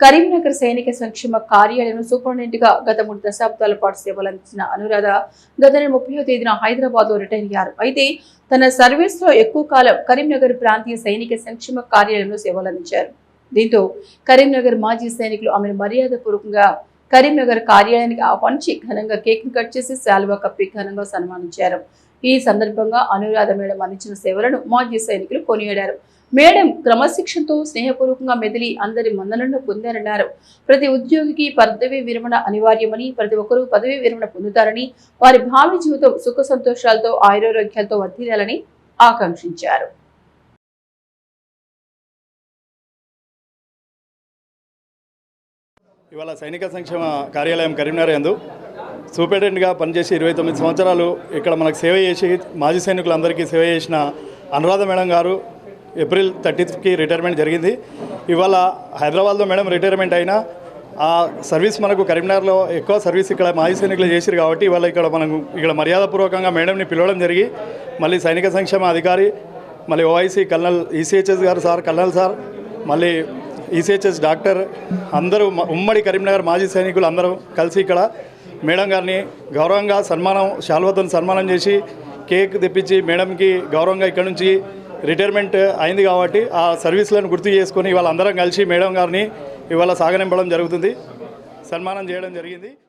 కరీంనగర్ సైనిక సంక్షేమ కార్యాలయం సూపరింటెండెంట్ గా గత 3 దశాబ్దాల పాటు సేవలందించిన అనురాధ గత నెల 30వ తేదీన హైదరాబాద్ లో రిటైర్ అయ్యారు. అయితే తన సర్వీస్ లో ఎక్కువ కాలం కరీంనగర్ ప్రాంతీయ సైనిక సంక్షేమ కార్యాలయంలో సేవలందించారు. దీంతో కరీంనగర్ మాజీ సైనికులు ఆమెను మర్యాదపూర్వకంగా కరీంనగర్ కార్యాలయానికి ఆహ్వానించి ఘనంగా కేక్ కట్ చేసి శాలువా కప్పి ఘనంగా సన్మానించారు. ఈ సందర్భంగా అనురాధ మేడం అందించిన సేవలను మాజీ సైనికులు కొనియాడారు. మేడం క్రమశిక్షణతో స్నేహపూర్వకంగా మెదిలి అందరి మన్ననలను పొందారన్నారు. ప్రతి ఉద్యోగికి పదవి విరమణ అనివార్యమని, ప్రతి ఒక్కరూ పదవి విరమణ పొందుతారని, వారి భావి జీవితం సుఖ సంతోషాలతో ఆయురారోగ్యాలతో వర్ధిల్లాలని ఆకాంక్షించారు. ఇవాళ సైనిక సంక్షేమ కార్యాలయం కరీంనగర్ యందు సూపరింటెండెంట్గా పనిచేసి 29 సంవత్సరాలు ఇక్కడ మనకు సేవ చేసి మాజీ సైనికులందరికీ సేవ చేసిన అనురాధ మేడం గారు ఏప్రిల్ 30కి రిటైర్మెంట్ జరిగింది. ఇవాళ హైదరాబాద్లో మేడం రిటైర్మెంట్ అయినా ఆ సర్వీస్ మనకు కరీంనగర్లో ఎక్కువ సర్వీస్ ఇక్కడ మాజీ సైనికులు చేశారు కాబట్టి ఇవాళ ఇక్కడ మర్యాదపూర్వకంగా మేడంని పిలవడం జరిగి మళ్ళీ సైనిక సంక్షేమ అధికారి మళ్ళీ ఓఐసీ కల్నల్ ఈసీహెచ్ఎస్ గారు సార్ కల్నల్ సార్ మళ్ళీ ఈసీహెచ్ఎస్ డాక్టర్ అందరూ ఉమ్మడి కరీంనగర్ మాజీ సైనికులు అందరూ కలిసి ఇక్కడ మేడం గారిని గౌరవంగా శాల్వాతో సన్మానం చేసి కేక్ తెప్పించి మేడంకి గౌరవంగా ఇక్కడ నుంచి రిటైర్మెంట్ అయింది కాబట్టి ఆ సర్వీసులను గుర్తు చేసుకొని ఇవాళ అందరం కలిసి మేడం గారిని ఇవాళ సాగనింపడం జరుగుతుంది, సన్మానం చేయడం జరిగింది.